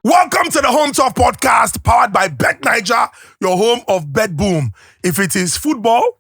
Welcome to the Home Talk podcast powered by Bet Niger, your home of Bet Boom. If it is football,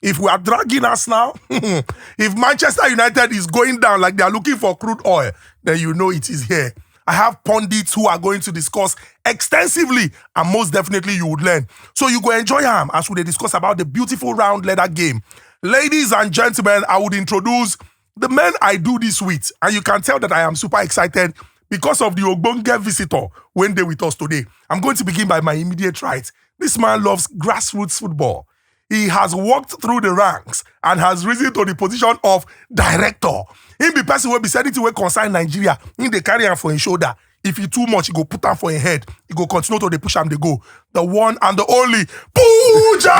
if we are dragging us now, if Manchester United is going down like they are looking for crude oil, then you know it is here. I have pundits who are going to discuss extensively, and most definitely you would learn. So you go enjoy them as we discuss about the beautiful round leather game. Ladies and gentlemen, I would introduce the men I do this with, and you can tell that I am super excited because of the Ogbonge visitor when they with us today. I'm going to begin by my immediate right. This man loves grassroots football. He has walked through the ranks and has risen to the position of director. He be person will be sending to concern Nigeria. In the carry him for his shoulder. If he too much, he go put him for his head. He go continue to push him, they go. The one and the only Pooja!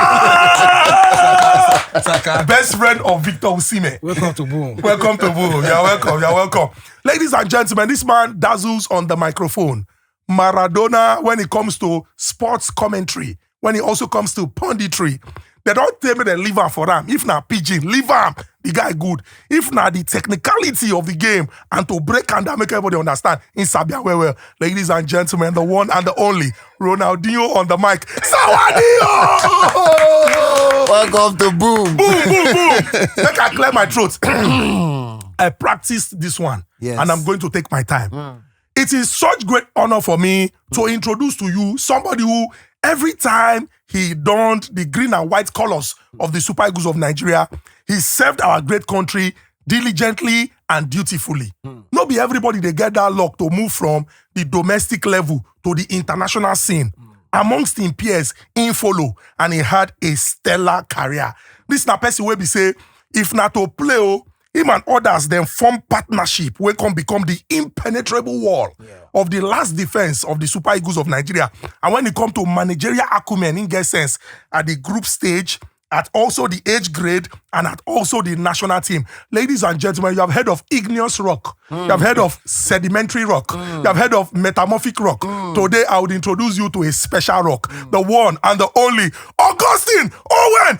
Best friend of Victor Osimhen. Welcome to Boom. Welcome to Boom. You're welcome. You're welcome. Ladies and gentlemen, this man dazzles on the microphone. Maradona when it comes to sports commentary, when it also comes to punditry. They don't tell me they leave him for them. If not pigeon, leave him. The guy good. If not the technicality of the game and to break and make everybody understand in Sabia well. Ladies and gentlemen, the one and the only Ronaldinho on the mic. Sawadinho! Welcome to Boom. Boom, boom, boom. Make I clear my throat. I practiced this one. Yes. And I'm going to take my time. It is such great honor for me to introduce to you somebody who every time he donned the green and white colors of the Super Eagles of Nigeria, he served our great country diligently and dutifully. Not be everybody they get that luck to move from the domestic level to the international scene. Amongst his peers, in follow, and he had a stellar career. This na person wey be say, if not to play, him and others then form partnership wey can become the impenetrable wall of the last defense of the Super Eagles of Nigeria. And when it comes to managerial acumen, in get sense at the group stage, at also the age grade, and at also the national team. Ladies and gentlemen, you have heard of igneous rock. You have heard of sedimentary rock. You have heard of metamorphic rock. Today, I would introduce you to a special rock. The one and the only Augustine Eguavoen,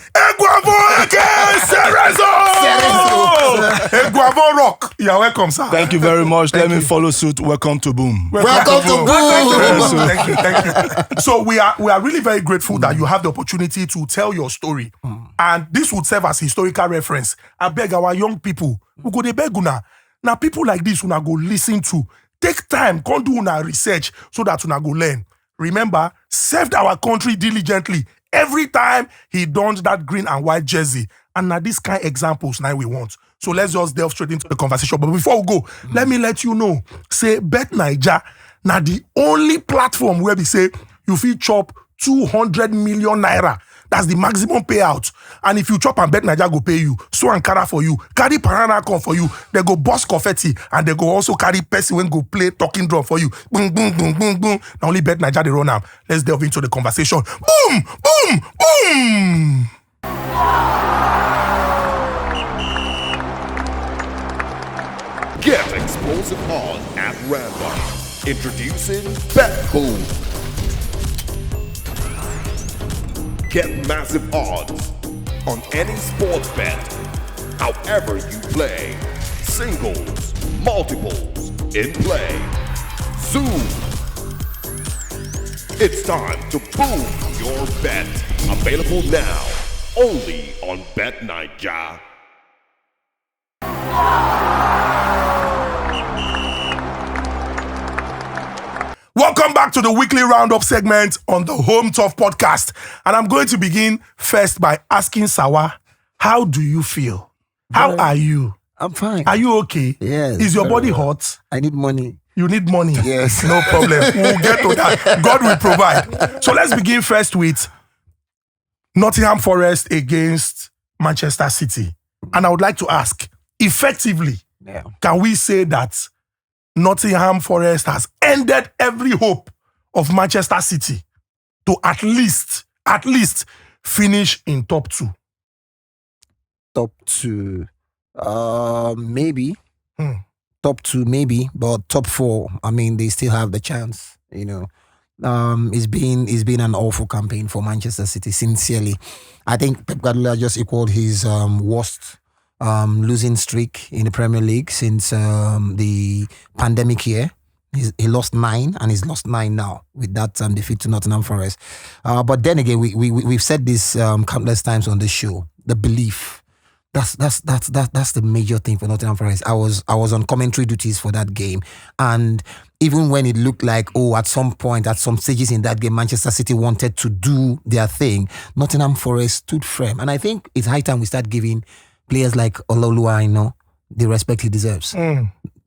Eguavoen rock. You're welcome, sir. Thank you very much. Let me follow suit. Welcome to Boom. Welcome to Boom. Thank you. So we are really very grateful that you have the opportunity to tell your story. And this would serve as historical reference. I beg our young people, who go they beg una. Now people like this una go listen to. Take time, come do una research so that una go learn. Remember, served our country diligently every time he donned that green and white jersey. And now these kind of examples now we want. So let's just delve straight into the conversation. But before we go, let me let you know, say Bet Niger, now the only platform where we say you feel chop 200 million naira. That's the maximum payout. And if you chop and Bet Niger go pay you, so Ankara for you, carry Parana come for you, they go bust confetti, and they go also carry person when go play talking drum for you. Boom, boom, boom, boom, boom. Now only Bet Niger they run now. Let's delve into the conversation. Boom, boom, boom. Get explosive odds at random. Introducing Bet Boom. Get massive odds on any sports bet, however you play. Singles, multiples, in play. Zoom. It's time to boom your bet. Available now, only on Bet Niger. Welcome back to the weekly roundup segment on the Home Talk podcast. And I'm going to begin first by asking Sawa, how do you feel? How are you? I'm fine. Are you okay? Yes. Is your body hot? I need money. You need money? Yes. No problem. We'll get to that. God will provide. So let's begin first with Nottingham Forest against Manchester City. And I would like to ask, effectively, can we say that Nottingham Forest has ended every hope of Manchester City to at least finish in top two? Top two, maybe. Top two, maybe, but top four, I mean, they still have the chance. You know, it's been an awful campaign for Manchester City. Sincerely, I think Pep Guardiola just equaled his worst losing streak in the Premier League since the pandemic year. He lost 9 and he's lost 9 now with that defeat to Nottingham Forest. But then again, we've said this countless times on the show. The belief. That's the major thing for Nottingham Forest. I was on commentary duties for that game, and even when it looked like at some point, at some stages in that game, Manchester City wanted to do their thing, Nottingham Forest stood firm, and I think it's high time we start giving players like Ololuwa, the respect he deserves,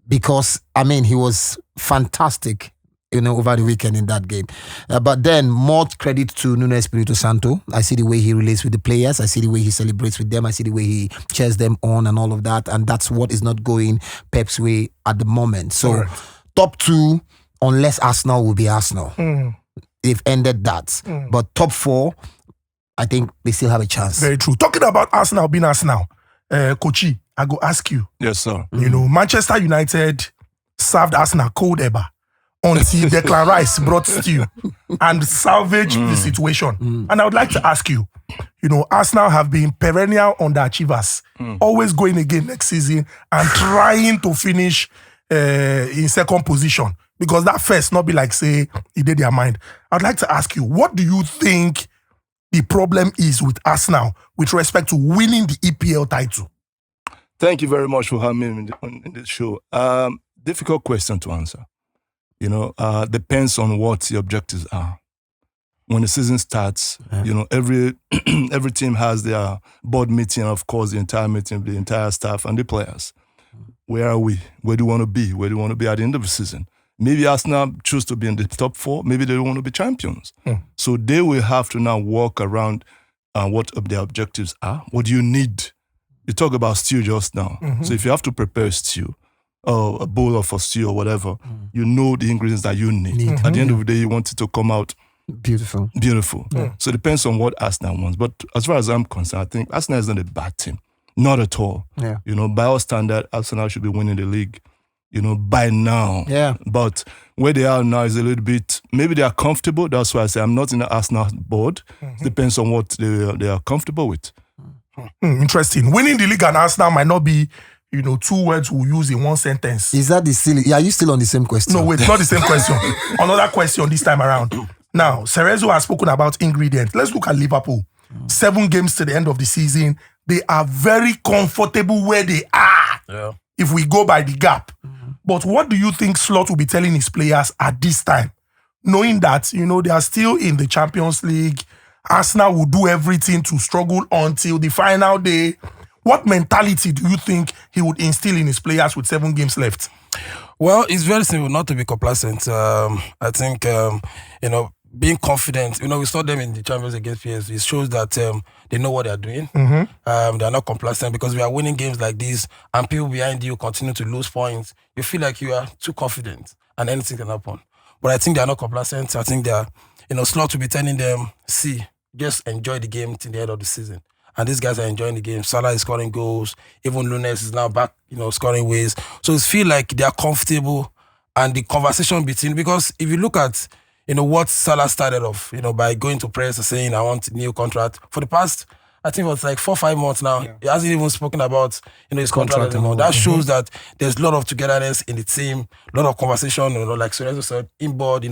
because he was fantastic. Over the weekend in that game. But then more credit to Nuno Espirito Santo. I see the way he relates with the players. I see the way he celebrates with them. I see the way he cheers them on and all of that. And that's what is not going Pep's way at the moment. So top 2, unless Arsenal will be Arsenal. They've ended that. But top 4, I think they still have a chance. Very true. Talking about Arsenal being Arsenal, Kochi, I go ask you. Yes, sir. Manchester United served Arsenal cold ever until Declan Rice brought stew and salvaged the situation. And I would like to ask you, Arsenal have been perennial underachievers, always going again next season and trying to finish in second position, because that first not be like, say, it did their mind. I'd like to ask you, what do you think the problem is with Arsenal with respect to winning the EPL title? Thank you very much for having me in the show. Difficult question to answer. Depends on what the objectives are. When the season starts, every team has their board meeting, and of course, the entire meeting, the entire staff and the players. Where are we? Where do you want to be? Where do you want to be at the end of the season? Maybe Arsenal choose to be in the top 4. Maybe they don't want to be champions. So they will have to now walk around what their objectives are. What do you need? You talk about stew just now. So if you have to prepare stew, or a bowl of a stew or whatever, you know the ingredients that you need. At the end of the day, you want it to come out beautiful. So it depends on what Arsenal wants. But as far as I'm concerned, I think Arsenal is not a bad team. Not at all. Yeah. By our standard, Arsenal should be winning the league, by now. Yeah. But where they are now is a little bit, maybe they are comfortable. That's why I say I'm not in the Arsenal board. It depends on what they are comfortable with. Interesting. Winning the league and Arsenal might not be 2 words we use in one sentence. Is that the silly? Are you still on the same question? No, wait, not the same question. Another question this time around. Now, Cerezo has spoken about ingredients. Let's look at Liverpool. 7 games to the end of the season. They are very comfortable where they are, if we go by the gap. But what do you think Slot will be telling his players at this time? Knowing that, they are still in the Champions League. Arsenal will do everything to struggle until the final day. What mentality do you think he would instill in his players with 7 games left? Well, it's very simple, not to be complacent. I think, being confident. We saw them in the Champions against PSG. It shows that they know what they're doing. They are not complacent, because we are winning games like this and people behind you continue to lose points. You feel like you are too confident and anything can happen. But I think they are not complacent. I think they are, Slot will be telling them, see, just enjoy the game till the end of the season. And these guys are enjoying the game. Salah is scoring goals. Even Nunes is now back, scoring ways. So it feels like they are comfortable, and the conversation between, because if you look at, what Salah started off, by going to press and saying, I want a new contract. For the past, I think it was like 4 or 5 months now. He hasn't even spoken about, his contract anymore. That shows that there's a lot of togetherness in the team, a lot of conversation, like Sorenzo said, inboard,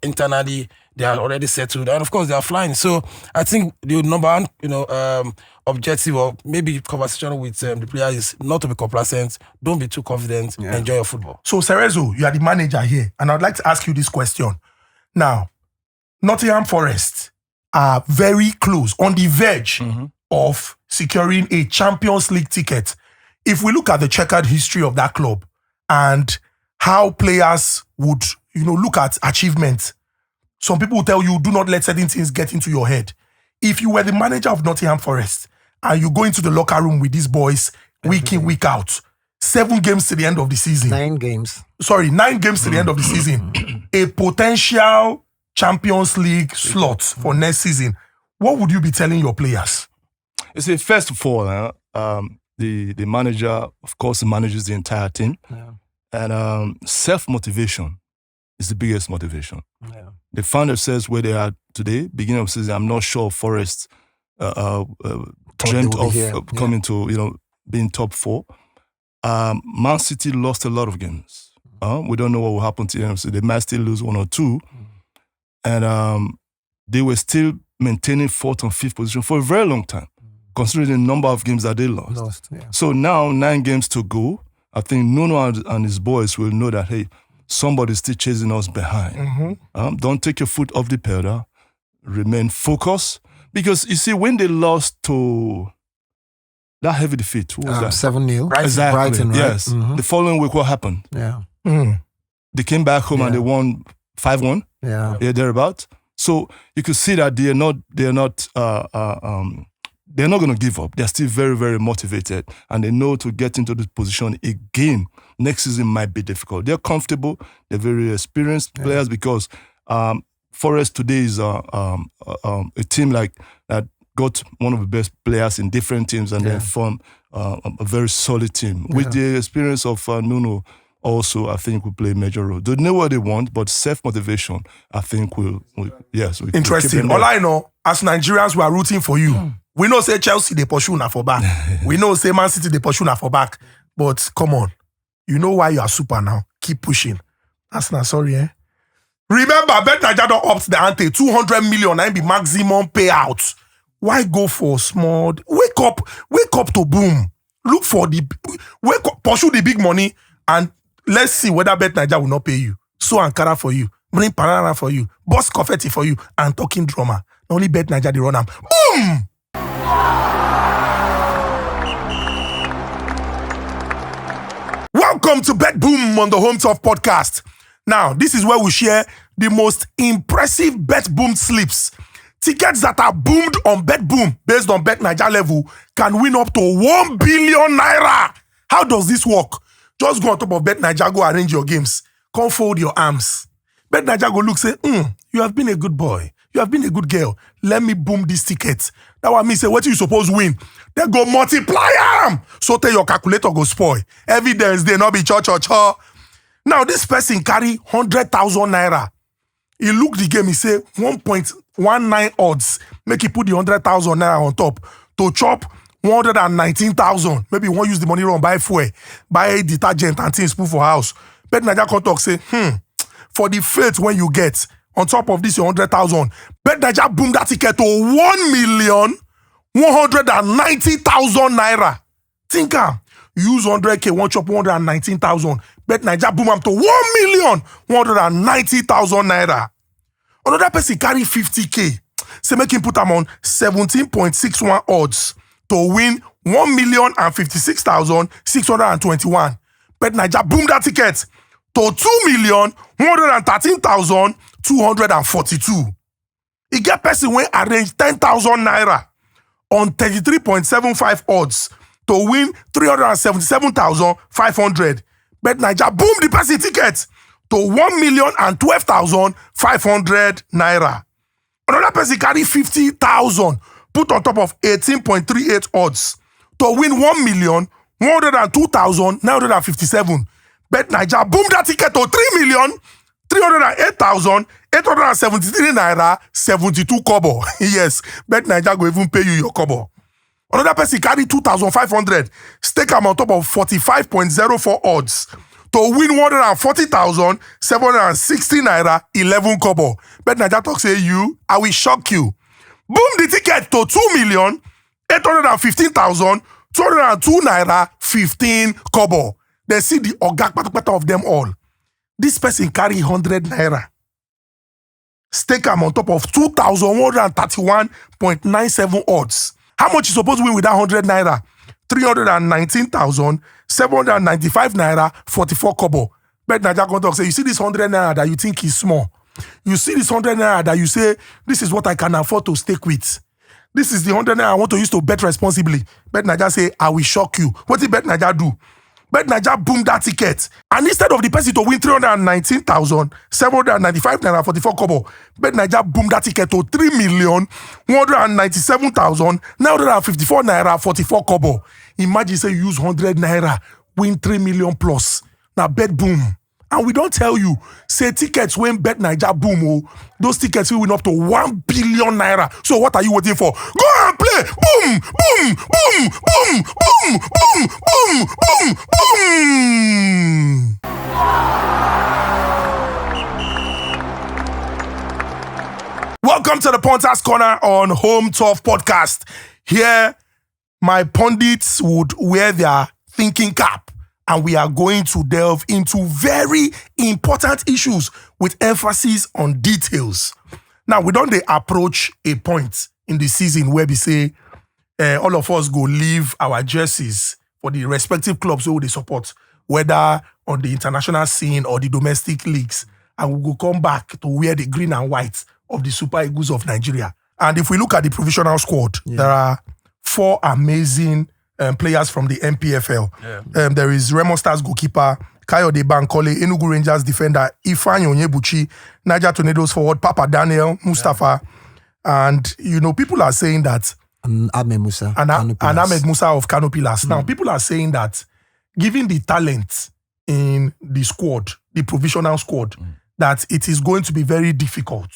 internally, they are already settled. And of course, they are flying. So I think the number one, objective, or maybe conversation with the player, is not to be complacent. Don't be too confident. Enjoy your football. So Cerezo, you are the manager here, and I'd like to ask you this question. Now, Nottingham Forest are very close, on the verge of securing a Champions League ticket. If we look at the checkered history of that club and how players would, look at achievements, some people will tell you, do not let certain things get into your head. If you were the manager of Nottingham Forest and you go into the locker room with these boys week in, week out, 7 games to the end of the season. 9 games. Sorry, 9 games to the end of the season. A potential Champions League slot for next season. What would you be telling your players? You see, first of all, the manager, of course, manages the entire team. Yeah. And self-motivation is the biggest motivation. Yeah. They found themselves where they are today, beginning of season. I'm not sure Forest dreamt of coming to, being top 4. Man City lost a lot of games. We don't know what will happen to them. So they might still lose 1 or 2. And they were still maintaining 4th and 5th position for a very long time, considering the number of games that they lost. So now, 9 games to go. I think Nuno and his boys will know that, hey, somebody's still chasing us behind. Don't take your foot off the pedal. Remain focused. Because, you see, when they lost to that heavy defeat, who was that? 7-0. Exactly. Brighton, right? Yes. The following week, what happened? Yeah. They came back home and they won 5-1. Yeah. Thereabout. So you could see that they're not going to give up. They're still very, very motivated, and they know to get into this position again next season might be difficult. They're comfortable. They're very experienced players because Forest today is a team like that got one of the best players in different teams and then form a very solid team. With the experience of Nuno also, I think will play a major role. They know what they want, but self-motivation, I think will interesting. All I know, as Nigerians, we are rooting for you. We know say Chelsea, they pursue na for back. We know say Man City, they pursue na for back. But come on, you know why you are super now. Keep pushing. That's not sorry, eh? Remember, Bet Naija don't opt the ante. 200 million and be maximum payout. Why go for small? Wake up to boom. Look for pursue the big money, and let's see whether Bet Naija will not pay you. So Ankara for you, bring Panana for you, boss confetti for you, and talking drama. Only Bet Naija the run am. Boom! Welcome to Bet Boom on the Home Turf podcast. Now, this is where we share the most impressive Bet Boom slips. Tickets that are boomed on Bet Boom based on Bet Naija level can win up to 1 billion naira. How does this work? Just go on top of Bet Naija, go arrange your games. Come fold your arms. Bet Naija go look, say, you have been a good boy. You have been a good girl. Let me boom this ticket. That one means say, what you suppose win? Then go multiply them. So tell your calculator go spoil. Evidence, they not be cho. Now, this person carry 100,000 naira. He look the game, he say 1.19 odds. Make he put the 100,000 naira on top. To chop 119,000. Maybe you want use the money run, buy fuel, buy detergent and things put for house. Bet Naija come talk say, for the faith when you get, on top of this, your 100,000, Bet Naija boom that ticket to 1,190,000 naira. Think use 100K, one chop 119,000. Bet Naija boom am to 1,190,000 naira. Another person carry 50K. Say make him put am on 17.61 odds to win 1,056,621. Bet Naija boom that ticket to 2,113,242. He get person when arrange 10,000 naira on 33.75 odds to win 377,500. Bet Naija boom the person ticket to 1,012,500 naira. Another person carry 50,000 put on top of 18.38 odds to win 1,102,957. Bet Naija boom that ticket to 3,308,873 naira 72 kobo. Yes, Bet Naija go even pay you your kobo. Another person carry 2,500, stake am on top of 45.04 odds to win 140,760 naira 11 kobo. Bet Naija talk say I will shock you. Boom the ticket to 2,815,202 naira 15 kobo. They see the ogak patapata of them all. This person carry 100 naira. Stake am on top of 2,131.97 odds. How much you supposed to win with that 100 naira? 319,795 naira 44 kobo. Bet Naija come talk say, you see this 100 naira that you think is small. You see this 100 naira that you say, this is what I can afford to stake with. This is the 100 naira I want to use to bet responsibly. Bet Naija say, I will shock you. What did Bet Naija do? Bet Naija boom that ticket. And instead of the person to win 319,795 naira 44 kobo, Bet Naija boom that ticket to 3,197,954 naira 44 kobo. Imagine say you use 100 naira, win 3 million plus. Now bet boom. And we don't tell you, say tickets when Bet Naija boom, oh, those tickets will win up to 1 billion naira. So what are you waiting for? Go and play! Boom! Boom! Boom! Boom! Boom! Boom! Boom! Boom! Boom! Welcome to the Punters Corner on Home Turf Podcast. Here, my pundits would wear their thinking cap, and we are going to delve into very important issues with emphasis on details. Now, we don't approach a point in the season where we say all of us go leave our jerseys for the respective clubs who they support, whether on the international scene or the domestic leagues, and we will come back to wear the green and white of the Super Eagles of Nigeria. And if we look at the provisional squad, there are 4 amazing players from the MPFL. There is Remo Stars goalkeeper, Kayode Bankole, Enugu Rangers defender, Ifeanyi Onyebuchi, Niger Tornadoes forward, Papa Daniel, Mustafa. And, you know, people are saying that... Ahmed Musa. And Ahmed Musa of Kano Pillars. Now, people are saying that given the talent in the squad, the provisional squad, that it is going to be very difficult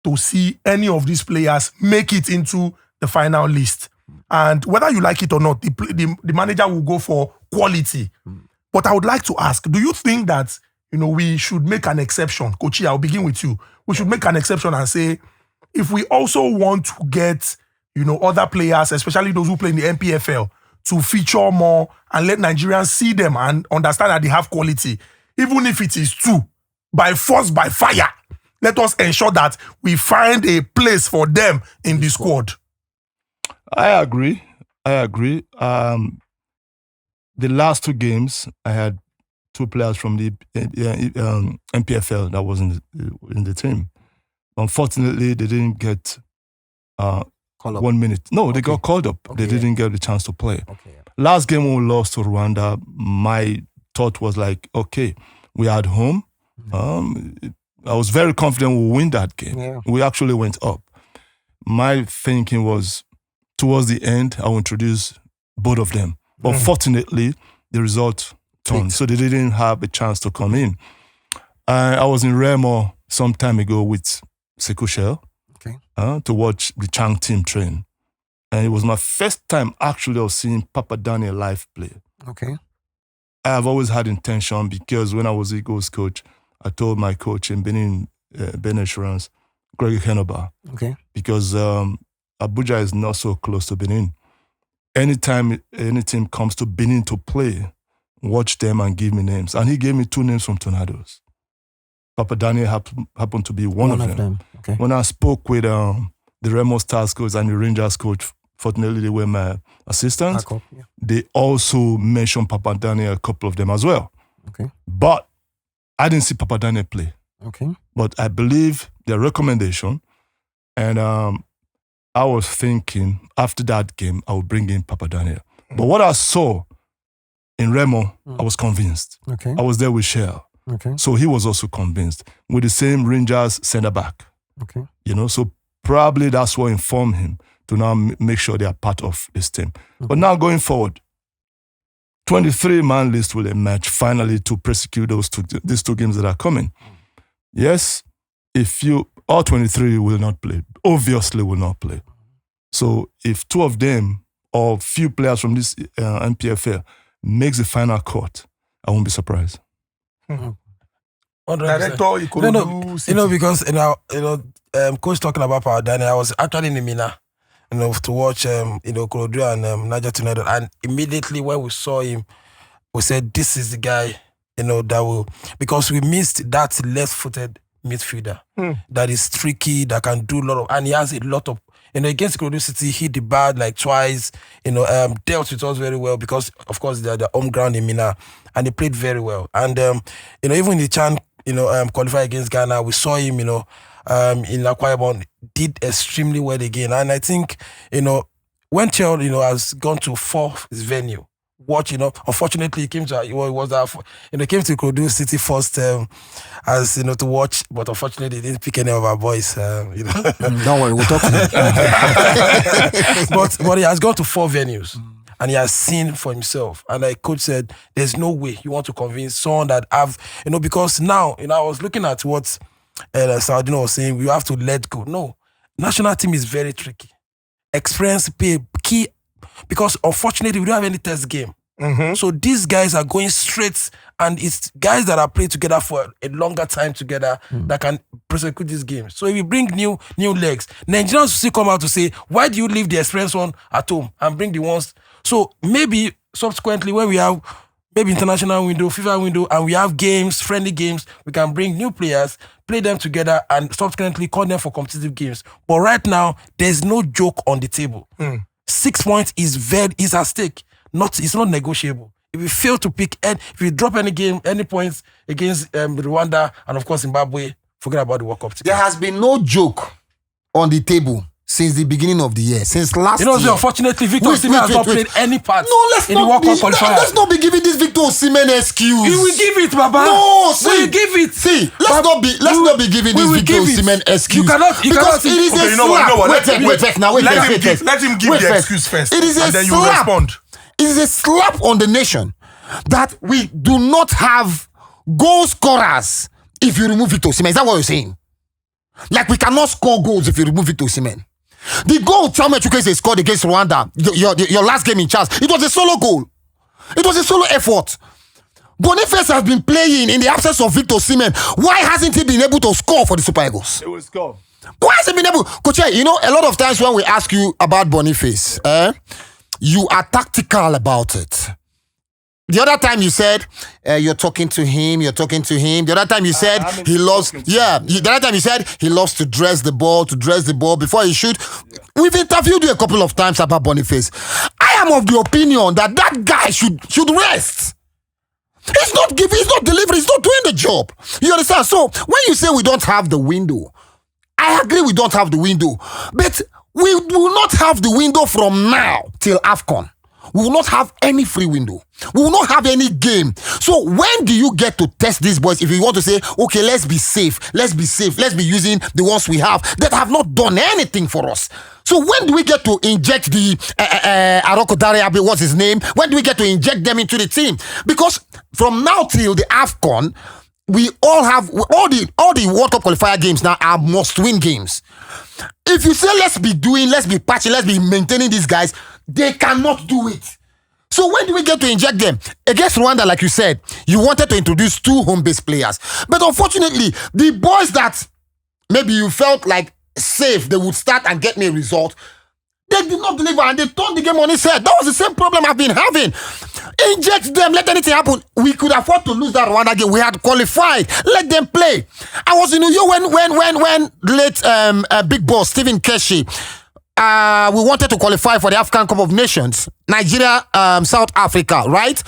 to see any of these players make it into the final list. And whether you like it or not, the manager will go for quality. But I would like to ask, do you think that, you know, we should make an exception? Kochi, I'll begin with you. We should make an exception and say, if we also want to get, you know, other players, especially those who play in the MPFL, to feature more and let Nigerians see them and understand that they have quality, even if it is 2, by force, by fire, let us ensure that we find a place for them in the squad. I agree. The last 2 games, I had 2 players from the MPFL that was in the team. Unfortunately, they didn't get 1 minute. No, they got called up. They didn't get the chance to play. Last game when we lost to Rwanda, my thought was like, okay, we are at home. I was very confident we'll win that game. Yeah. We actually went up. My thinking was, towards the end, I will introduce both of them. But fortunately, the result turned, so they didn't have a chance to come in. I was in Remo some time ago with Sekushel to watch the Chang team train. And it was my first time actually of seeing Papa Daniel live play. I have always had intention, because when I was Eagles coach, I told my coach in Benin Assurance, Greg Henoba, because Abuja is not so close to Benin. Anytime any team comes to Benin to play, watch them and give me names. And he gave me 2 names from Tornadoes. Papa Daniel happened to be one of them. When I spoke with the Remo Stars coach and the Rangers coach, fortunately they were my assistants, they also mentioned Papa Daniel, a couple of them as well. But I didn't see Papa Daniel play. But I believe their recommendation, and I was thinking after that game, I would bring in Papa Daniel. But what I saw in Remo, I was convinced. I was there with Shell. So he was also convinced with the same Rangers center back. You know, so probably that's what informed him to now make sure they are part of this team. But now going forward, 23-man list will emerge finally to prosecute these 2 games that are coming. Yes, all 23 will not play, obviously will not play. So if 2 of them or few players from this MPFL makes the final cut, I won't be surprised. Director, because coach talking about Power Daniel, I was actually in Mina, to watch Korodu and Niger Tornadoes, and immediately when we saw him, we said this is the guy, that will, because we missed that left-footed midfielder that is tricky, that can do a lot of, and he has a lot of. Against Korodu City, hit the bar like twice, dealt with us very well, because, of course, they're the home ground in Mina, and they played very well. And, even in the CHAN, qualify against Ghana, we saw him, in Akwa Ibom, did extremely well again. And I think, when Chel, has gone to 4th venue, watch, unfortunately, he came to, came to Korodu City first, as, to watch, but unfortunately, they didn't pick any of our boys, Don't worry, we'll talk to him. but he has gone to 4 venues. and he has seen for himself. And like coach said, there's no way you want to convince someone that because now, I was looking at what Sawadinho was saying, we have to let go. No, national team is very tricky. Experience pay key, because unfortunately we don't have any test game. So these guys are going straight, and it's guys that are played together for a longer time together that can prosecute this game. So if you bring new legs, Nigerians will still come out to say, why do you leave the experienced one at home and bring the ones? So maybe subsequently when we have maybe international window, FIFA window, and we have games, friendly games, we can bring new players, play them together, and subsequently call them for competitive games. But right now, there's no joke on the table. 6 points is at stake. It's not negotiable. If you fail to pick, if you drop any points against Rwanda and of course Zimbabwe, forget about the World Cup ticket. There has been no joke on the table since the beginning of the year, since last year. Unfortunately, Victor Osimhen has not played any part in the World Cup qualifier. Let's not be giving this Victor Osimhen excuse. You will give it, Baba. No, see, we will give it. See, let's not be giving this Victor Osimhen excuse. You cannot. Because it is a slap. Let him give the excuse first. It is a and then slap. you respond. It is a slap on the nation that we do not have goal scorers if you remove Victor Osimhen. Is that what you're saying? Like we cannot score goals if you remove Victor Osimhen. The goal Samuel Chukwueze scored against Rwanda, your last game in charge, it was a solo goal. It was a solo effort. Boniface has been playing in the absence of Victor Osimhen. Why hasn't he been able to score for the Super Eagles? It will score. Why hasn't he been able? Coach, a lot of times when we ask you about Boniface, you are tactical about it. The other time you said you're talking to him. The other time you said he loves. The other time you said he loves to dress the ball before he shoot. We've interviewed you a couple of times about Boniface. I am of the opinion that guy should rest. He's not delivering. He's not doing the job. You understand? So when you say we don't have the window, I agree we don't have the window, but we will not have the window from now till AFCON. We will not have any free window. We will not have any game. So when do you get to test these boys if you want to say, okay, let's be safe. Let's be using the ones we have that have not done anything for us. So when do we get to inject the Aroko Dariabe, what's his name? When do we get to inject them into the team? Because from now till the AFCON, we all have all the World Cup qualifier games now are must-win games. If you say let's be patching, let's be maintaining these guys, they cannot do it. So when do we get to inject them? Against Rwanda, like you said, you wanted to introduce 2 home-based players. But unfortunately, the boys that maybe you felt like safe, they would start and get me a result, they did not deliver and they turned the game on its head. That was the same problem I've been having. Inject them, let anything happen. We could afford to lose that Rwanda game. We had qualified. Let them play. I was in New York when late big boss Stephen Keshi, we wanted to qualify for the African Cup of Nations, Nigeria, South Africa, right?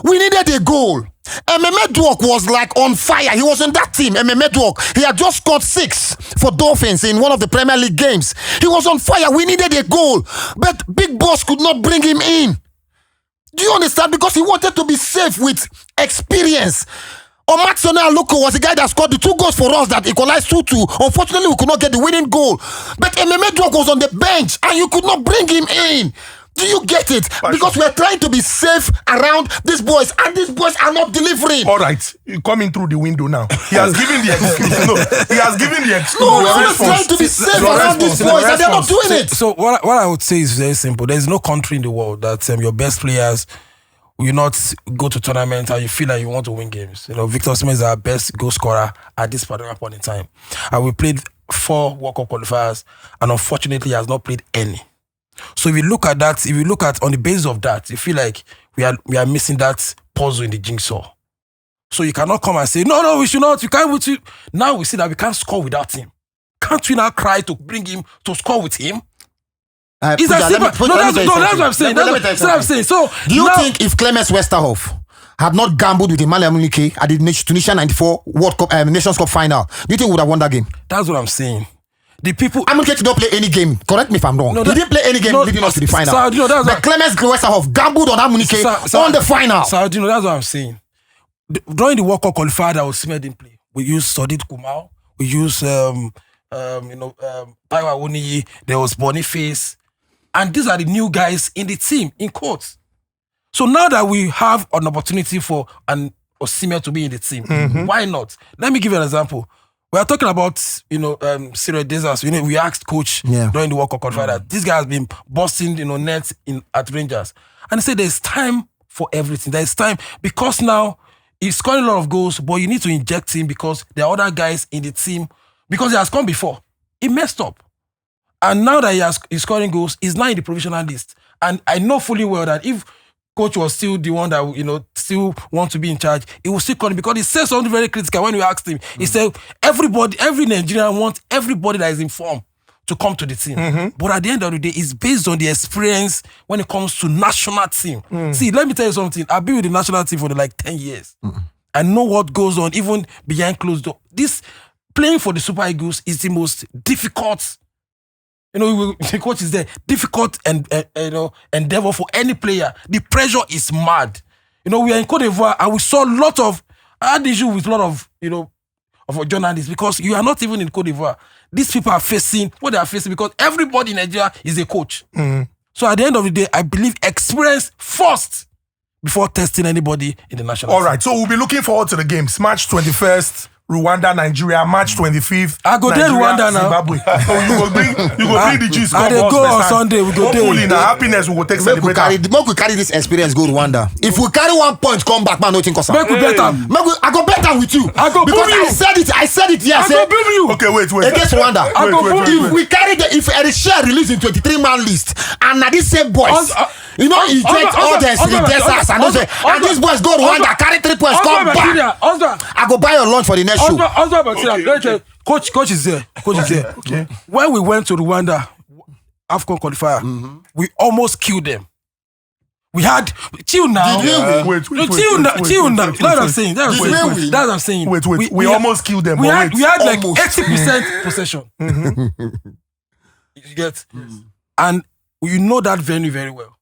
We needed a goal. Dwok was like on fire. He was in that team. Dwok. He had just scored 6 for Dolphins in one of the Premier League games. He was on fire. We needed a goal. But Big Boss could not bring him in. Do you understand? Because he wanted to be safe with experience. Omatsona Loko was the guy that scored the 2 goals for us that equalized 2-2. Unfortunately, we could not get the winning goal. But Dwok was on the bench and you could not bring him in. Do you get it? Because we're trying to be safe around these boys, and these boys are not delivering. All right, you're coming through the window now. He has given the excuse. No, he has given the excuse. No, we're trying to be safe around these boys, and they're not doing it. So what I would say is very simple. There's no country in the world that your best players will not go to tournament and you feel like you want to win games. Victor Osimhen is our best goal scorer at this particular point in time. And we played 4 World Cup qualifiers, and unfortunately, he has not played any. So if you look at that, on the basis of that, you feel like we are missing that puzzle in the jigsaw. So you cannot come and say, no, we should not. You can't. Now we see that we can't score without him. Can't we now cry to bring him to score with him? That's what I'm saying. That's what I'm saying. So do you think if Clemens Westerhoff had not gambled with Emmanuel Amunike at the Tunisia 94 World Cup Nations Cup final, do you think we would have won that game? That's what I'm saying. The people Amunike did not play any game. Correct me if I'm wrong. He didn't play any game leading us to the final. But Clemens Westerhoff gambled on Amunike on the final. So that's what I'm saying. During the World Cup qualifier that Osimhen didn't play, we used Sodid Kumau. We used Taiwo Awoniyi. There was Boniface. And these are the new guys in the team, in quotes. So now that we have an opportunity for an Osimhen to be in the team, why not? Let me give you an example. We are talking about, Serie A. We asked coach during the World Cup qualifier that this guy has been busting, nets at Rangers. And he said there's time for everything. There's time because now he's scoring a lot of goals, but you need to inject him because there are other guys in the team because he has come before. He messed up. And now that he's scoring goals, he's now in the provisional list. And I know fully well that if coach was still the one that, still want to be in charge, he will still call him because he said something very critical when we asked him. He said, every Nigerian wants everybody that is in form to come to the team. But at the end of the day, it's based on the experience when it comes to national team. See, let me tell you something. I've been with the national team for 10 years. I know what goes on even behind closed doors. This playing for the Super Eagles is the most difficult. The coach is there. Difficult and endeavor for any player. The pressure is mad. We are in Cote d'Ivoire and we saw I had issue with a lot of of journalists because you are not even in Cote d'Ivoire. These people are facing what they are facing because everybody in Nigeria is a coach. So at the end of the day, I believe experience first before testing anybody in the national team. All right, so we'll be looking forward to the games. March 21st. Rwanda, Nigeria, March 25th. I go there Rwanda now. Zimbabwe. So you go bring the G's. I dey go on Sunday. We go there. Hopefully, now happiness we will take celebrate. Make we carry this experience go Rwanda. If we carry 1 point, come back, man, nothing cause. Make we bet am. I go bet am with you. I go because boom you. I said it. Yes. I go boom you. Okay, wait. Against Rwanda. I go boom you. If we carry if Erisha release in 23-man list, and now these same boys, he get all the deserts and these boys go Rwanda, carry 3 points, come back. I go buy your lunch for the next show. Coach is there. Okay. When we went to Rwanda, AFCON qualifier, we almost killed them. We had chill now. Wait. Chill now. That's what I'm saying. That's what I'm saying. Wait. We almost killed them. We had like Almost. 80% possession. You get, and you know that venue very well.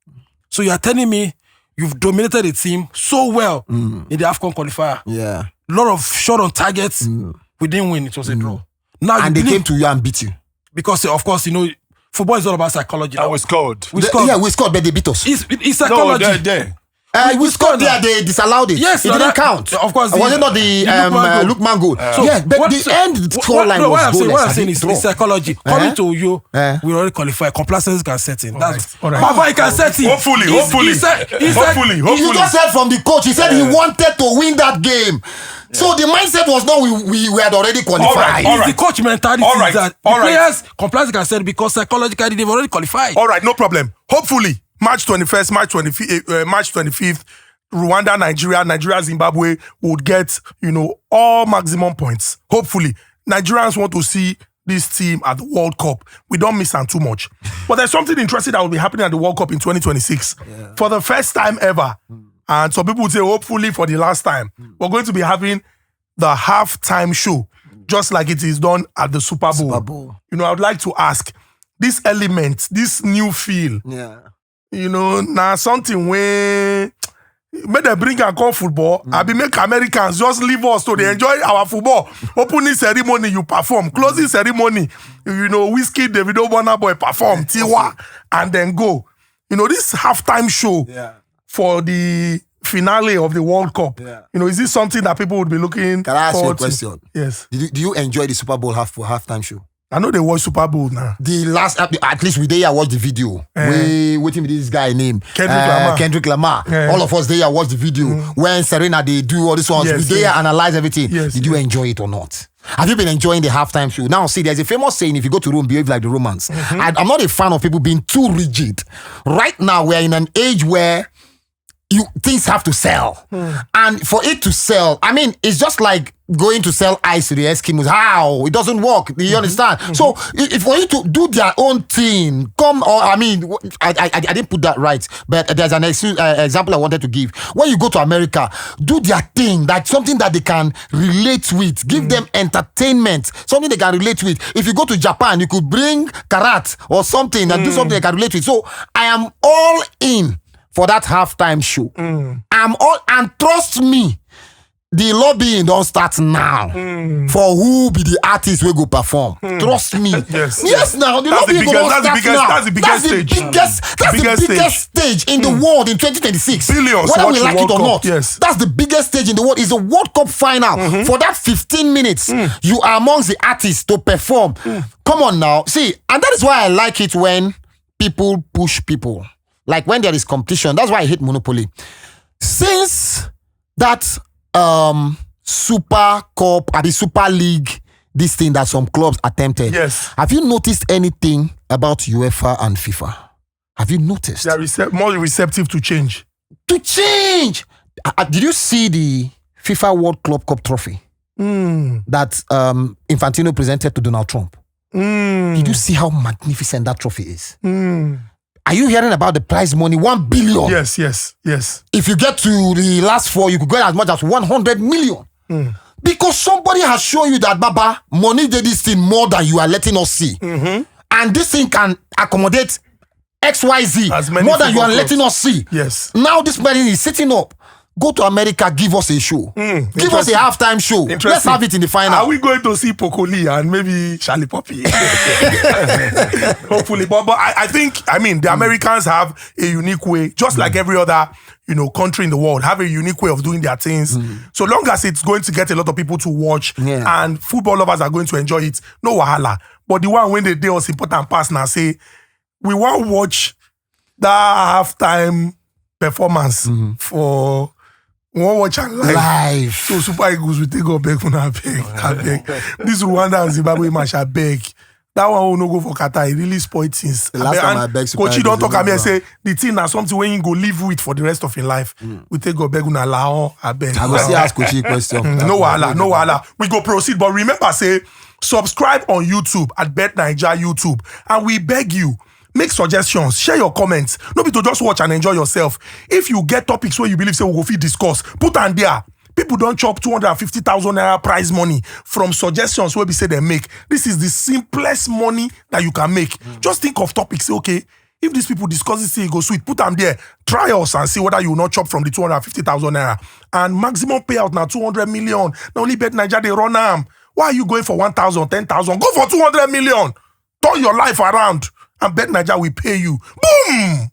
So you are telling me you've dominated the team so well in the AFCON qualifier. Yeah. A lot of shot on targets. We didn't win. It was a draw. Now And they came to you and beat you. because of course football is all about psychology. And we scored. We scored. Yeah, we scored, but they beat us. It's psychology. No, there. We scored there, they disallowed it. Yes, it didn't count. Of course, Was it not the Lookman goal? Yeah, but the end scoreline was goalless. What I'm saying is psychology. Coming to you, we already qualified. Complacency can set in. That's all right. Baba, he can set in. Hopefully. You just heard from the coach. He said he wanted to win that game. So the mindset was not we had already qualified. All right. The coach mentality is that the players complacency can set because psychologically they've already qualified. All right, no problem. Hopefully, March 21st, March 25th, Rwanda, Nigeria, Zimbabwe would get, all maximum points. Hopefully. Nigerians want to see this team at the World Cup. We don't miss out too much. But there's something interesting that will be happening at the World Cup in 2026. Yeah. For the first time ever. And some people would say, hopefully for the last time, we're going to be having the halftime show, just like it is done at the Super Bowl. I would like to ask, this element, this new feel, now something where may they bring and call football, I be make Americans just leave us to they enjoy our football. Opening ceremony, you perform. Closing ceremony, Whiskey, Davido, Burna Boy perform, Tiwa, and then go. This halftime show for the finale of the World Cup. Is this something that people would be looking Can I ask you a forward question? to? Yes. Do you enjoy the Super Bowl halftime show? I know they watch Super Bowl now. The last, at least we there watch the video. We waiting with this guy named Kendrick Lamar. All of us there watch the video. When Serena they do all this ones, we there analyze everything. Did you enjoy it or not? Have you been enjoying the halftime show? Now, see, there's a famous saying: if you go to Rome, behave like the Romans. I'm not a fan of people being too rigid. Right now, we're in an age where things have to sell, and for it to sell, it's just like going to sell ice to the Eskimos. How it doesn't work? Do you understand? So, if for you to do their own thing, I didn't put that right, but there's an example I wanted to give. When you go to America, do their thing, like something that they can relate with. Give them entertainment, something they can relate with. If you go to Japan, you could bring karat or something and do something they can relate with. So, I am all in for that halftime show. And trust me, the lobbying don't start now for who be the artist we go perform. Trust me. Yes. Now the lobbying go don't start now. That's the biggest stage. That's the biggest stage in the world in 2026. Billions. Whether we like it or not. Yes. That's the biggest stage in the world. It's a World Cup final. For that 15 minutes, you are amongst the artists to perform. Come on now. See, and that is why I like it when people push people. Like when there is competition. That's why I hate Monopoly. Since that Super Cup or the Super League, this thing that some clubs attempted. Yes. Have you noticed anything about UEFA and FIFA? Have you noticed? They are more receptive to change. To change. Did you see the FIFA World Club Cup trophy that Infantino presented to Donald Trump? Did you see how magnificent that trophy is? Are you hearing about the prize money? 1 billion. Yes. If you get to the last 4, you could get as much as 100 million. Because somebody has shown you that, Baba, money did this thing more than you are letting us see. And this thing can accommodate XYZ more than you are letting us see. Yes. Now this man is sitting up. Go to America, give us a show. Give us a halftime show. Let's have it in the final. Are we going to see Pokoli and maybe Charlie Poppy? Hopefully. But I think, the Americans have a unique way, just like every other, country in the world, have a unique way of doing their things. So long as it's going to get a lot of people to watch and football lovers are going to enjoy it, no wahala. But the one when they do us important pass now say, we want to watch that halftime performance for... We won't watch it live. So Super Eagles will take up back when I beg. This Rwanda and Zimbabwe match, I beg. That one will not go for Qatar. It really spoiled things. The last time I beg Super Coach, you don't talk at me and say the thing is something when you go live with for the rest of your life. We take up back when I beg. I go see ask Coach a question. No wahala. We go proceed, but remember, say subscribe on YouTube at Bet Naija YouTube, and we beg you. Make suggestions, share your comments. No be to just watch and enjoy yourself. If you get topics where you believe say we go fit discuss, put on there. People don't chop 250,000 naira prize money from suggestions where we say they make. This is the simplest money that you can make. Just think of topics. Say, okay, if these people discuss this, it go sweet. Put them there. Try us and see whether you will not chop from the 250,000 naira. And maximum payout now 200 million. Now only Bet Naija they run them. Why are you going for 1,000, 10,000? Go for 200 million. Turn your life around. And Bet Naija will pay you. Boom!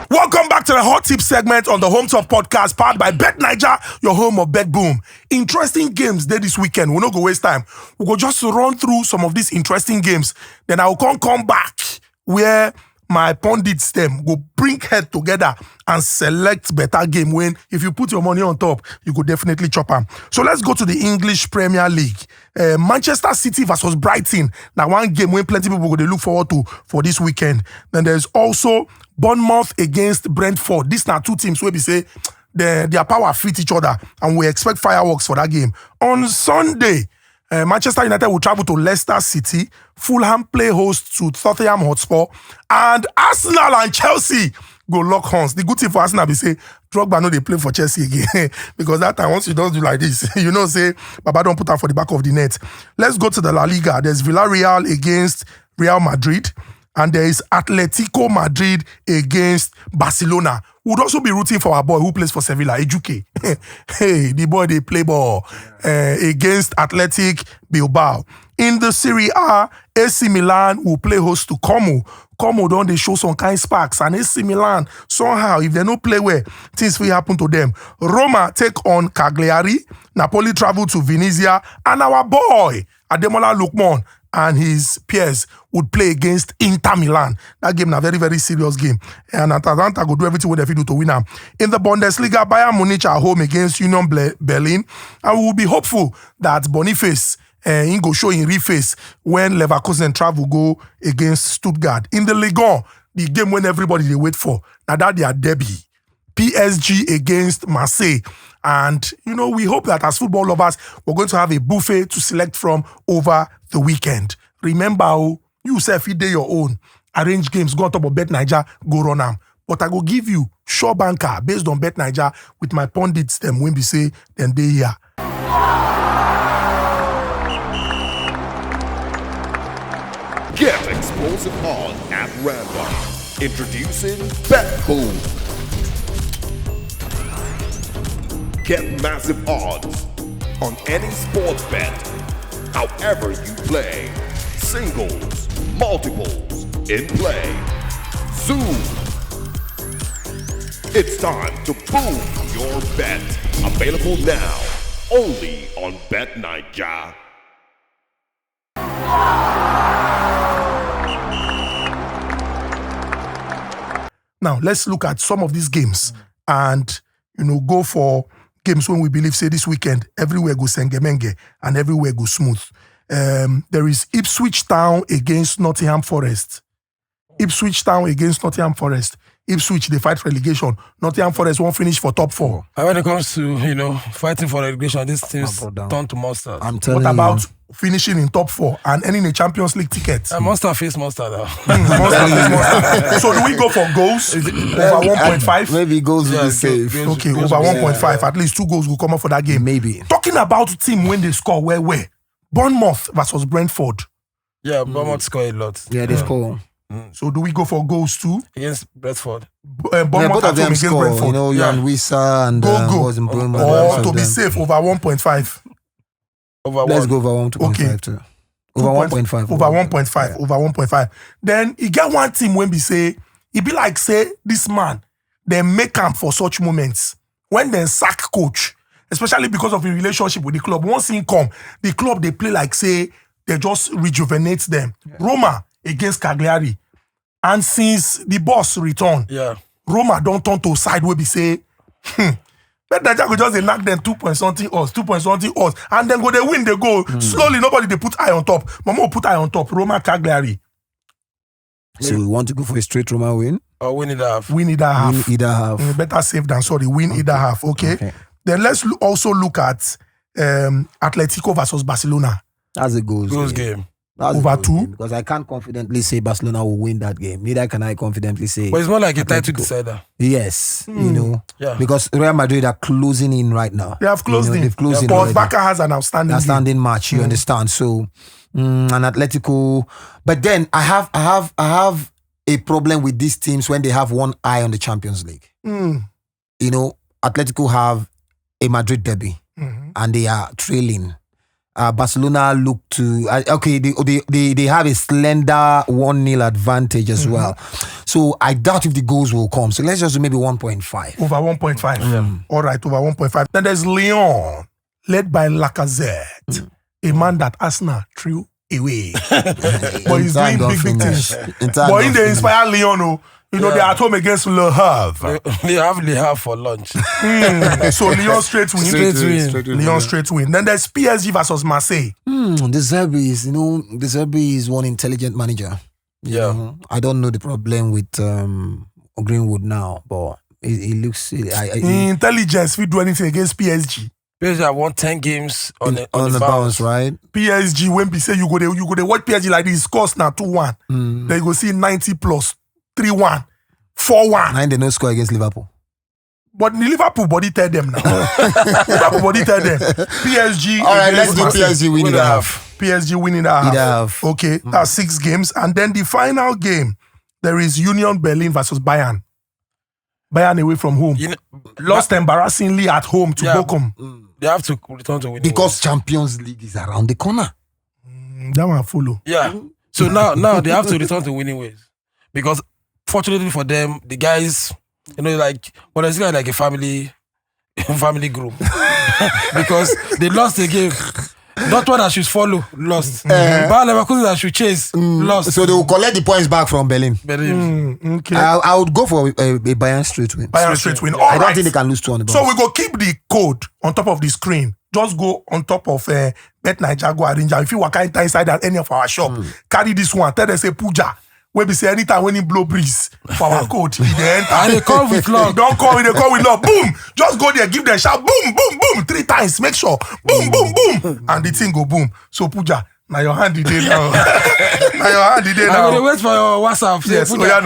Welcome back to the Hot Tip segment on the Home Top podcast, powered by Bet Naija, your home of Bet Boom. Interesting games there this weekend. We'll not go waste time. We'll go just run through some of these interesting games. Then I will come back where my pundits them go bring head together and select better game when if you put your money on top, you could definitely chop them. So let's go to the English Premier League. Manchester City versus Brighton. Now one game when plenty people they look forward to for this weekend. Then there's also Bournemouth against Brentford. These are two teams where we say their power fit each other and we expect fireworks for that game. On Sunday, Manchester United will travel to Leicester City. Fulham play host to Tottenham Hotspur. And Arsenal and Chelsea go lock horns. The good thing for Arsenal be say, Drogba no they play for Chelsea again. Because that time, once you don't do like this, say, Baba don't put her for the back of the net. Let's go to the La Liga. There's Villarreal against Real Madrid. And there is Atletico Madrid against Barcelona. Would also be rooting for our boy who plays for Sevilla, Ejuke. Hey, the boy they play ball against Athletic Bilbao. In the Serie A, AC Milan will play host to Como. Como don't they show some kind sparks, and AC Milan somehow if they don't play well, things will happen to them. Roma take on Cagliari. Napoli travel to Venezia, and our boy Ademola Lookman and his peers would play against Inter Milan. That game is a very, very serious game. And Atalanta will do everything what they do to win them. In the Bundesliga, Bayern Munich are home against Union Berlin. And we will be hopeful that Boniface he go show in reface when Leverkusen travel go against Stuttgart. In the Liga, the game when everybody they wait for. Now that they are derby. PSG against Marseille. And, we hope that as football lovers, we're going to have a buffet to select from over the weekend. Remember, you say if you do your own, arrange games, go on top of Bet Naija, go run them. But I go give you sure banker based on Bet Naija with my pundits, them when we say, then they here. Get explosive on at roundup. Introducing Bet Boom. Get massive odds on any sports bet, however you play. Singles, multiples, in play. Zoom. It's time to boom your bet. Available now, only on Bet Niger. Now, let's look at some of these games and, go for games when we believe, say, this weekend, everywhere goes sengemenge and everywhere goes smooth. There is Ipswich Town against Nottingham Forest. Ipswich Town against Nottingham Forest. Ipswich, they fight relegation. Nottingham Forest won't finish for top 4. And when it comes to, fighting for relegation, these teams turn to monsters. I'm telling What about you. finishing in top 4 and earning a Champions League ticket? Monster face monster now. Monster. So do we go for goals over 1.5? Maybe goals will be safe. Okay, over 1.5. At least 2 goals will come up for that game. Maybe. Talking about team when they score, where? Bournemouth versus Brentford. Yeah, Bournemouth score a lot. Yeah, they score. So do we go for goals too? Against Brentford. Bournemouth Both of them against score. Brentford. Jan Wissa and Go. was in Bournemouth. Or to be safe, over 1.5. Over Let's one. go over 1.5 Okay. too. Over 1.5. Over 1.5. Over 1.5. Then you get one team when we say, it be like say, this man, they make camp for such moments. When they sack coach, especially because of the relationship with the club, once he come, the club, they play like say, they just rejuvenate them. Roma against Cagliari. And since the boss return, Roma don't turn to side where we say, but that go just they knock them 2 point something odds, 2 point something odds, and then go they win, they go slowly. Nobody they put eye on top. Mama will put eye on top. Roma Cagliari. So we want to go for a straight Roma win. Or win it half. Win either half. Win either half. Better safe than sorry. Win either half. Okay. Then let's also look at Atletico versus Barcelona. That's a goals game. That's Over a goals 2? game, because I can't confidently say Barcelona will win that game. Neither can I confidently say. But it's more like a title Atletico. decider. Yes, Yeah. because Real Madrid are closing in right now. They have closed in. They've closed in But already. Barca has an outstanding game. Outstanding match, you understand? So, and Atletico. But then I have a problem with these teams when they have one eye on the Champions League. Atletico have a Madrid derby, and they are trailing. Barcelona look to they have a slender 1-0 advantage as well. So I doubt if the goals will come. So let's just do maybe 1.5. Over 1.5. All right, over 1.5. Then there's Lyon, led by Lacazette, a man that Arsenal threw away. But he's doing big things. But in the inspire Lyon, they are at home against Le Havre. They have Le Havre for lunch. So Lyon straight win. Straight win. Lyon straight win. Then there's PSG versus Marseille. The Zerbi is one intelligent manager. Yeah. I don't know the problem with Greenwood now, but it looks. Intelligence, we do anything against PSG. PSG have won 10 games on the bounce, right? PSG, when we say you go there watch PSG like this, scores now 2-1. Then you go see 90 plus 3-1, 4-1. 9 they no score against Liverpool. But the Liverpool body tell them now. Liverpool body tell them. PSG. All right, let's do Marseille. PSG winning the half. PSG winning that half. half. Okay, that's 6 games. And then the final game, there is Union Berlin versus Bayern. Bayern away from home. Lost embarrassingly at home to Bochum. They have to return to winning Because Champions League is around the corner. That one follow. Yeah. So now they have to return to winning ways. Because fortunately for them, the guys, it's like a family group. Because they lost the game. Not one that should follow, lost. Bayer Leverkusen that should chase, lost. So they will collect the points back from Berlin. Okay. I would go for a Bayern straight win. Bayern straight win. I don't think they can lose 2 on the bounce. So we go keep the code on top of the screen. Just go on top of Bet Niger, go arrange. If you walk inside at any of our shop, carry this one. Tell them say Pooja. Where we say anytime when he blow breeze for our code, he enter. And they come with love. Don't call with love. Boom! Just go there, give them shout. Boom, boom, boom. 3 times. Make sure. Boom, boom, boom. And the thing go boom. So Pooja, now your hand today now. I'm going to wait for your WhatsApp. Yes, Pooja,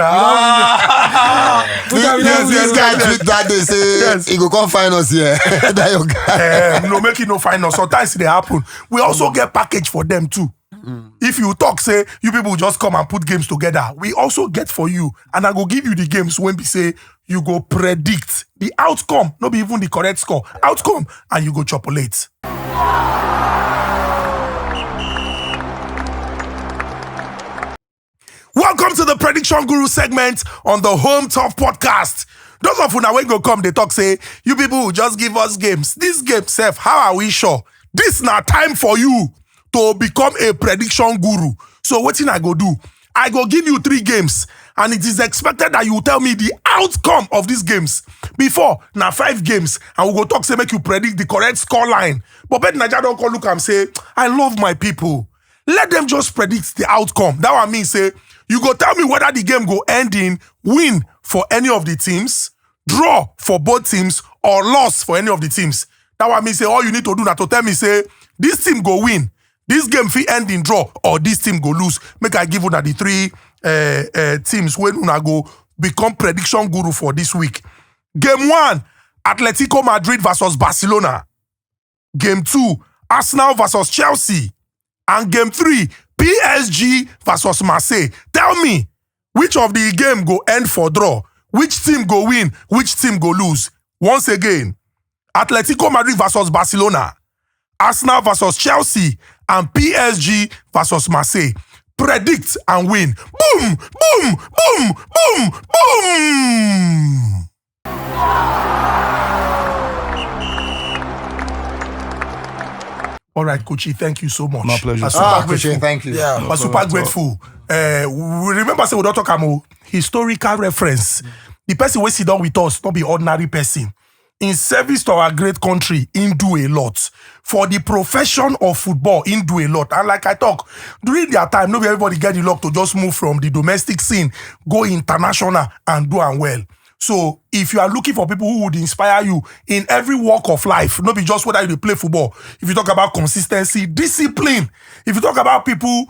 This guy tweet that they say he go come find us here. That your guy. No, make it no final. Sometimes they happen. We also get package for them too. If you talk, say, you people just come and put games together, we also get for you. And I go give you the games when we say, you go predict the outcome, not be even the correct score, outcome, and you go chopolate. Welcome to the Prediction Guru segment on the Home Top Podcast. Those of you now when go come, they talk, say, you people just give us games. This game, Seth, how are we sure? This now time for you to become a prediction guru. So what thing I go do? I go give you 3 games, and it is expected that you tell me the outcome of these games. Before, now 5 games, and we go talk, say, make you predict the correct score line. But Bet Naija don't come look and say, I love my people. Let them just predict the outcome. That what I mean, say, you go tell me whether the game go end in win for any of the teams, draw for both teams, or loss for any of the teams. That what I mean, say, all you need to do now to tell me, say, this team go win, this game fit end in draw, or this team go lose. Make I give you the 3 teams when una go become prediction guru for this week. Game 1, Atletico Madrid versus Barcelona. Game 2, Arsenal versus Chelsea. And game 3, PSG versus Marseille. Tell me, which of the game go end for draw? Which team go win? Which team go lose? Once again, Atletico Madrid versus Barcelona, Arsenal versus Chelsea, and PSG versus Marseille. Predict and win. Boom, boom, boom, boom, boom. All right, Kochi, thank you so much. My pleasure. Kochi, thank you. Yeah. We're super grateful. We remember say we don't talk about historical reference. The person we sit down with us, not be ordinary person. In service to our great country, in do a lot. For the profession of football, in do a lot. And like I talk, during their time, not everybody get the luck to just move from the domestic scene, go international and do and well. So if you are looking for people who would inspire you in every walk of life, not be just whether you play football. If you talk about consistency, discipline, if you talk about people,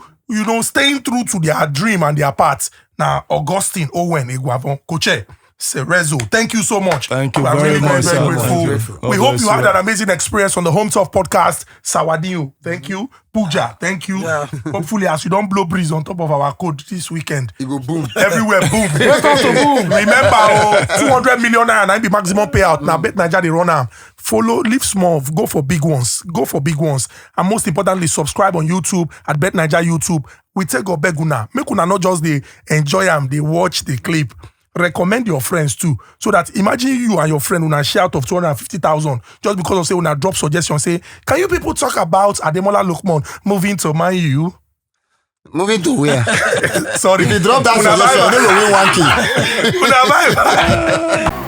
staying true to their dream and their path. Now, Augustine Eguavoen, Coach Cerezo, thank you so much. Thank you I'm very really much, very sir. grateful. We hope you had an amazing experience on the Home Top Podcast. Sawadinho, thank you. Pooja, thank you. Yeah. Hopefully, as you don't blow breeze on top of our code this weekend, It go boom. everywhere boom. Welcome to boom. Remember, 200 million naira and be maximum payout. Now Bet Naija they run am. Follow, live small, go for big ones. Go for big ones. And most importantly, subscribe on YouTube at Bet Naija YouTube. We take a beg una. Make una not just they enjoy them, they watch the clip. Recommend your friends too. So that imagine you and your friend una share out of 250,000 just because of say una drop suggestion. Say, can you people talk about Ademola Lookman moving to Man U? Moving to where? Sorry. If you drop that Una suggestion, vibe. they will win 1 key. Una vibe.